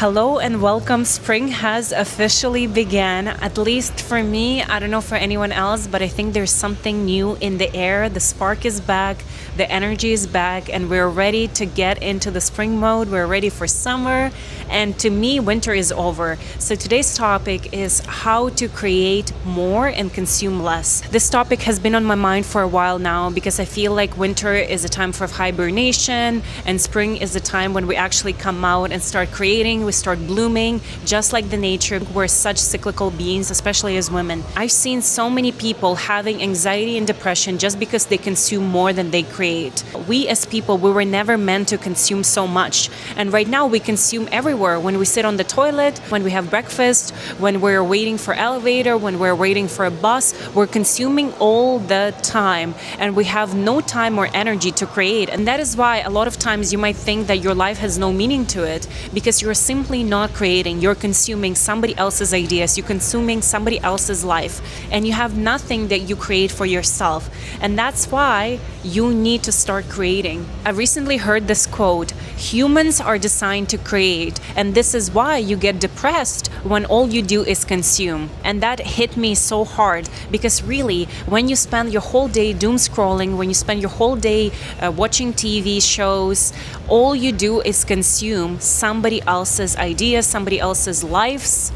Hello and welcome. Spring has officially begun, at least for me. I don't know for anyone else, but I think there's something new in the air. The spark is back, the energy is back, and we're ready to get into the spring mode. We're ready for summer, and to me, winter is over. So today's topic is how to create more and consume less. This topic has been on my mind for a while now because I feel like winter is a time for hibernation and spring is the time when we actually come out and start creating. We start blooming, just like the nature. We're such cyclical beings, especially as women. I've seen so many people having anxiety and depression just because they consume more than they create. We as people, we were never meant to consume so much. And right now we consume everywhere. When we sit on the toilet, when we have breakfast, when we're waiting for elevator, when we're waiting for a bus, we're consuming all the time. And we have no time or energy to create. And that is why a lot of times you might think that your life has no meaning to it because you're simply not creating. You're consuming somebody else's ideas. You're consuming somebody else's life. And you have nothing that you create for yourself. And that's why you need to start creating. I recently heard this quote: humans are designed to create. And this is why you get depressed when all you do is consume. And that hit me so hard because really, when you spend your whole day doom scrolling, when you spend your whole day watching TV shows, all you do is consume somebody else's ideas, somebody else's lives,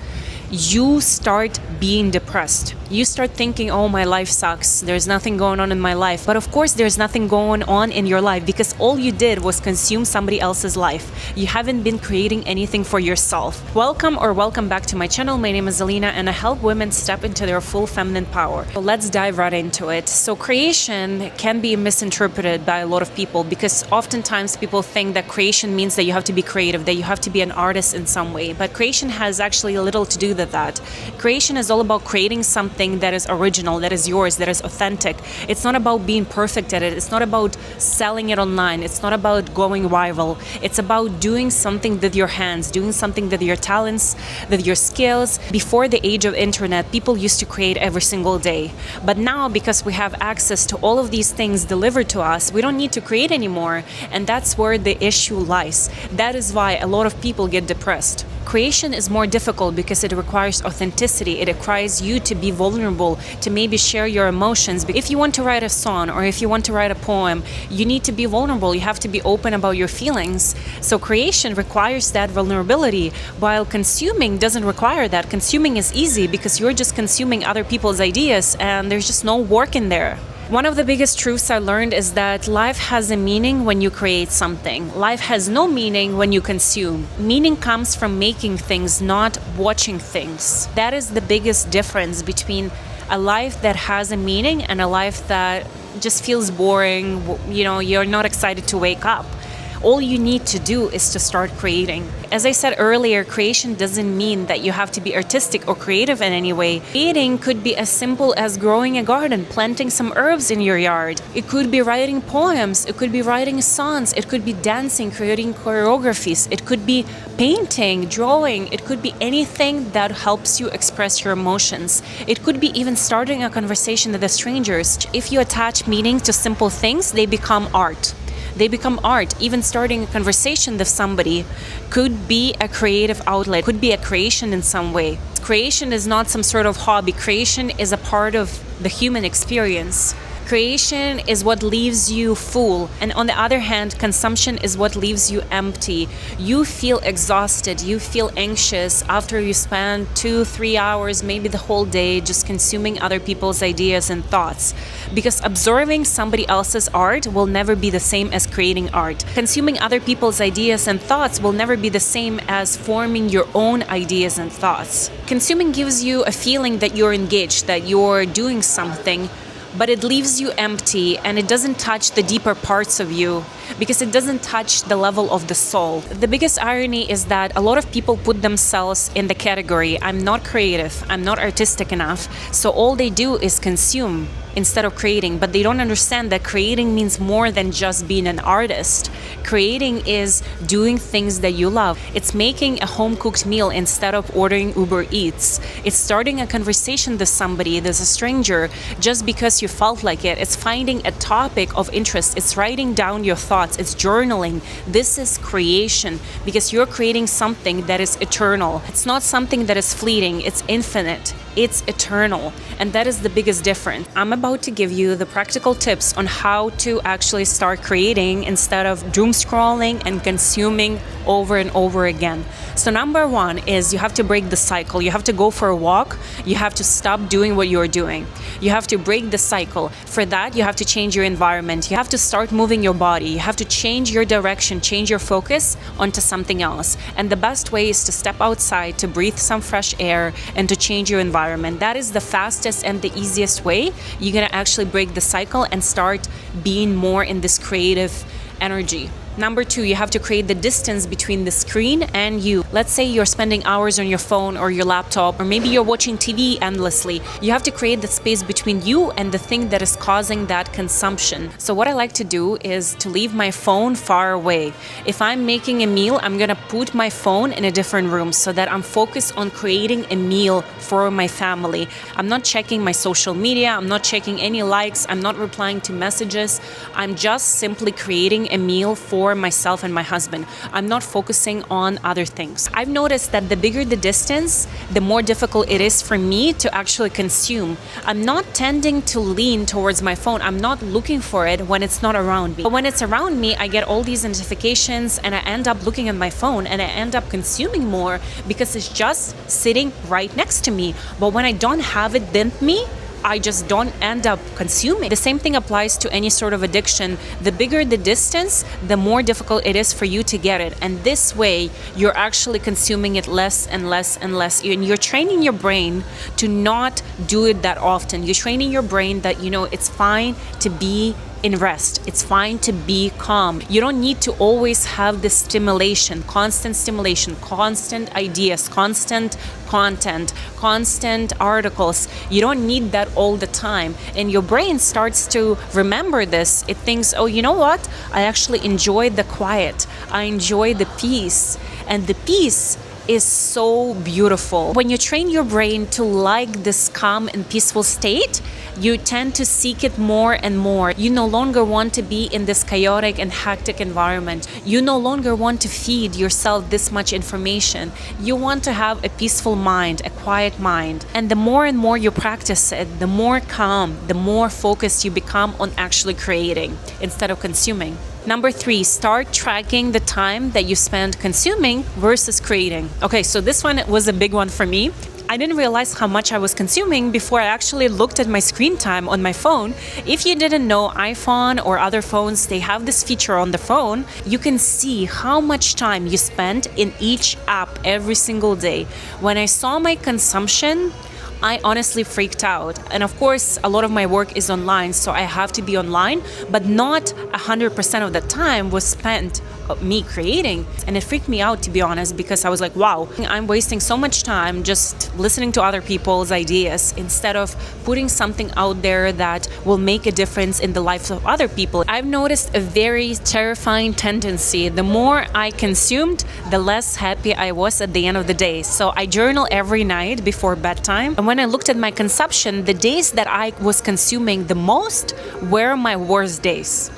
you start being depressed. You start thinking, oh, my life sucks. There's nothing going on in my life. But of course, there's nothing going on in your life because all you did was consume somebody else's life. You haven't been creating anything for yourself. Welcome back to my channel. My name is Alina and I help women step into their full feminine power. So let's dive right into it. So creation can be misinterpreted by a lot of people because oftentimes people think that creation means that you have to be creative, that you have to be an artist in some way. But creation has actually little to do with that. Creation is all about creating something that is original, that is yours, that is authentic. It's not about being perfect at it. It's not about selling it online. It's not about going viral. It's about doing something with your hands, doing something with your talents, with your skills. Before the age of internet, people used to create every single day. But now, because we have access to all of these things delivered to us, we don't need to create anymore. And that's where the issue lies. That is why a lot of people get depressed. Creation is more difficult because it requires authenticity. It requires you to be vulnerable, to maybe share your emotions. If you want to write a song or if you want to write a poem, you need to be vulnerable. You have to be open about your feelings. So creation requires that vulnerability, while consuming doesn't require that. Consuming is easy because you're just consuming other people's ideas and there's just no work in there. One of the biggest truths I learned is that life has a meaning when you create something. Life has no meaning when you consume. Meaning comes from making things, not watching things. That is the biggest difference between a life that has a meaning and a life that just feels boring. You know, you're not excited to wake up. All you need to do is to start creating. As I said earlier, creation doesn't mean that you have to be artistic or creative in any way. Creating could be as simple as growing a garden, planting some herbs in your yard. It could be writing poems. It could be writing songs. It could be dancing, creating choreographies. It could be painting, drawing. It could be anything that helps you express your emotions. It could be even starting a conversation with strangers. If you attach meaning to simple things, they become art. They become art. Even starting a conversation with somebody could be a creative outlet, could be a creation in some way. Creation is not some sort of hobby. Creation is a part of the human experience. Creation is what leaves you full. And on the other hand, consumption is what leaves you empty. You feel exhausted. You feel anxious after you spend 2-3 hours, maybe the whole day, just consuming other people's ideas and thoughts. Because observing somebody else's art will never be the same as creating art. Consuming other people's ideas and thoughts will never be the same as forming your own ideas and thoughts. Consuming gives you a feeling that you're engaged, that you're doing something, but it leaves you empty and it doesn't touch the deeper parts of you because it doesn't touch the level of the soul. The biggest irony is that a lot of people put themselves in the category, I'm not creative, I'm not artistic enough, so all they do is consume. instead of creating, but they don't understand that creating means more than just being an artist. Creating is doing things that you love. It's making a home-cooked meal instead of ordering Uber Eats. It's starting a conversation with somebody that's a stranger just because you felt like it. It's finding a topic of interest. It's writing down your thoughts. It's journaling. This is creation because you're creating something that is eternal. It's not something that is fleeting. It's infinite. It's eternal. And that is the biggest difference. I'm about to give you the practical tips on how to actually start creating instead of doom scrolling and consuming over and over again. So number one is you have to break the cycle. You have to go for a walk. You have to stop doing what you're doing. You have to break the cycle. For that, you have to change your environment. You have to start moving your body. You have to change your direction, change your focus onto something else. And the best way is to step outside, to breathe some fresh air, and to change your environment. That is the fastest and the easiest way you're gonna actually break the cycle and start being more in this creative energy. Number two, you have to create the distance between the screen and you. Let's say you're spending hours on your phone or your laptop, or maybe you're watching TV endlessly. You have to create the space between you and the thing that is causing that consumption. So what I like to do is to leave my phone far away. If I'm making a meal, I'm gonna put my phone in a different room so that I'm focused on creating a meal for my family. I'm not checking my social media. I'm not checking any likes. I'm not replying to messages. I'm just simply creating a meal for myself and my husband. I'm not focusing on other things. I've noticed that the bigger the distance, the more difficult it is for me to actually consume. I'm not tending to lean towards my phone. I'm not looking for it when it's not around me. But when it's around me, I get all these notifications and I end up looking at my phone and I end up consuming more because it's just sitting right next to me. But when I don't have it with me, I just don't end up consuming. The same thing applies to any sort of addiction. The bigger the distance, the more difficult it is for you to get it. And this way, you're actually consuming it less and less and less. And you're training your brain to not do it that often. You're training your brain that, it's fine to be in rest. It's fine to be calm. You don't need to always have this stimulation, constant ideas, constant content, constant articles. You don't need that all the time. And your brain starts to remember this. It thinks, oh, you know what? I actually enjoy the quiet. I enjoy the peace. And the peace is so beautiful. When you train your brain to like this calm and peaceful state, you tend to seek it more and more. You no longer want to be in this chaotic and hectic environment. You no longer want to feed yourself this much information. You want to have a peaceful mind, a quiet mind. And the more and more you practice it, the more calm, the more focused you become on actually creating instead of consuming. Number three, start tracking the time that you spend consuming versus creating. Okay, so this one was a big one for me. I didn't realize how much I was consuming before I actually looked at my screen time on my phone. If you didn't know, iPhone or other phones, they have this feature on the phone. You can see how much time you spend in each app every single day. When I saw my consumption, I honestly freaked out. And of course, a lot of my work is online, so I have to be online, but not 100% of the time was spent me creating. And it freaked me out, to be honest, because I was like, wow, I'm wasting so much time just listening to other people's ideas instead of putting something out there that will make a difference in the lives of other people. I've noticed a very terrifying tendency. The more I consumed, the less happy I was at the end of the day. So I journal every night before bedtime. And when I looked at my consumption, the days that I was consuming the most were my worst days.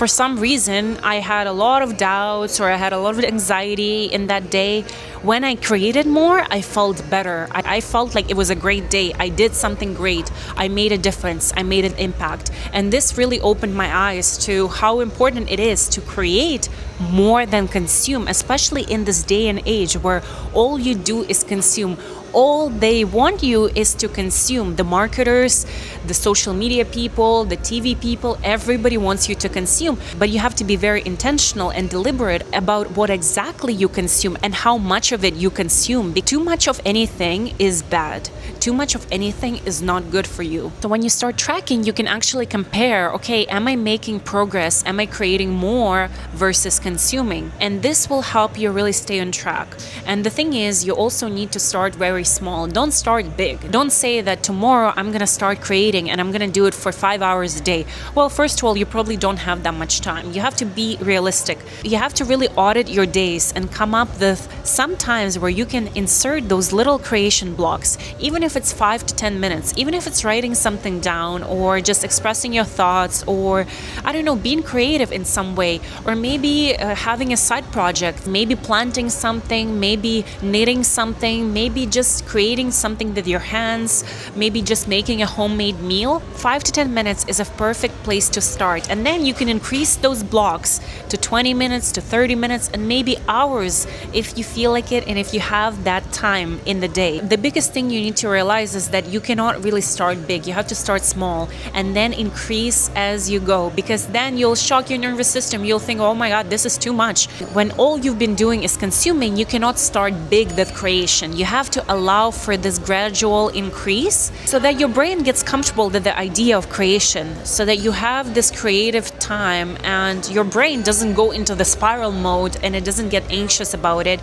For some reason, I had a lot of doubts or I had a lot of anxiety in that day. When I created more, I felt better. I felt like it was a great day. I did something great. I made a difference. I made an impact. And this really opened my eyes to how important it is to create more than consume, especially in this day and age where all you do is consume. All they want you is to consume. The marketers, the social media people, the TV people, everybody wants you to consume. But you have to be very intentional and deliberate about what exactly you consume and how much of it you consume. Too much of anything is bad. Too much of anything is not good for you. So when you start tracking, you can actually compare, okay, am I making progress? Am I creating more versus consuming? And this will help you really stay on track. And the thing is, you also need to start very small. Don't start big. Don't say that tomorrow I'm gonna start creating and I'm gonna do it for 5 hours a day. Well, first of all, you probably don't have that much time. You have to be realistic. You have to really audit your days and come up with some times where you can insert those little creation blocks, even if it's 5 to 10 minutes, even if it's writing something down or just expressing your thoughts, or I don't know, being creative in some way, or maybe having a side project, maybe planting something, maybe knitting something, maybe just creating something with your hands, maybe just making a homemade meal. 5 to 10 minutes is a perfect place to start. And then you can increase those blocks to 20 minutes, to 30 minutes, and maybe hours if you feel like it and if you have that time in the day. The biggest thing you need to realize is that you cannot really start big. You have to start small and then increase as you go, because then you'll shock your nervous system. You'll think, oh my God, this is too much. When all you've been doing is consuming, you cannot start big with creation. You have to allow for this gradual increase so that your brain gets comfortable with the idea of creation, so that you have this creative time and your brain doesn't go into the spiral mode and it doesn't get anxious about it,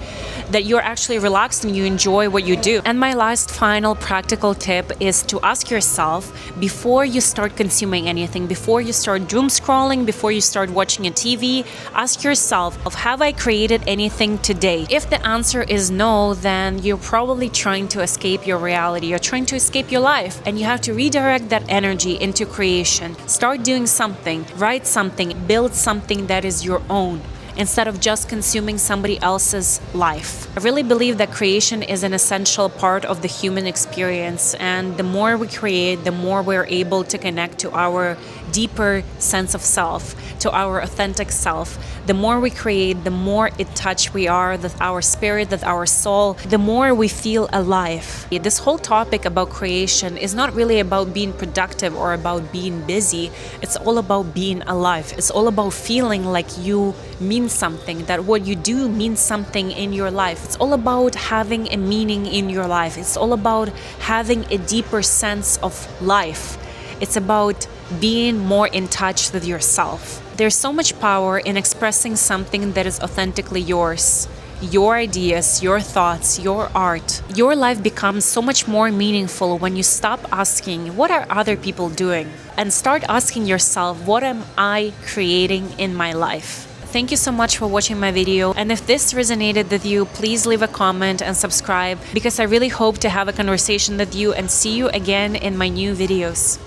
that you're actually relaxed and you enjoy what you do. And my last final practical tip is to ask yourself, before you start consuming anything, before you start doom scrolling, before you start watching a TV, ask yourself, have I created anything today? If the answer is no, then you're probably trying to escape your reality. You're trying to escape your life, and you have to redirect that energy into creation. Start doing something, write something, build something that is your own, instead of just consuming somebody else's life. I really believe that creation is an essential part of the human experience, and the more we create, the more we're able to connect to our deeper sense of self, to our authentic self. The more we create, the more in touch we are with our spirit, with our soul, the more we feel alive. This whole topic about creation is not really about being productive or about being busy. It's all about being alive. It's all about feeling like you mean something, that what you do means something in your life. It's all about having a meaning in your life. It's all about having a deeper sense of life. It's about being more in touch with yourself. There's so much power in expressing something that is authentically yours. Your ideas, your thoughts, your art. Your life becomes so much more meaningful when you stop asking, what are other people doing? And start asking yourself, what am I creating in my life? Thank you so much for watching my video, and if this resonated with you, please leave a comment and subscribe, because I really hope to have a conversation with you and see you again in my new videos.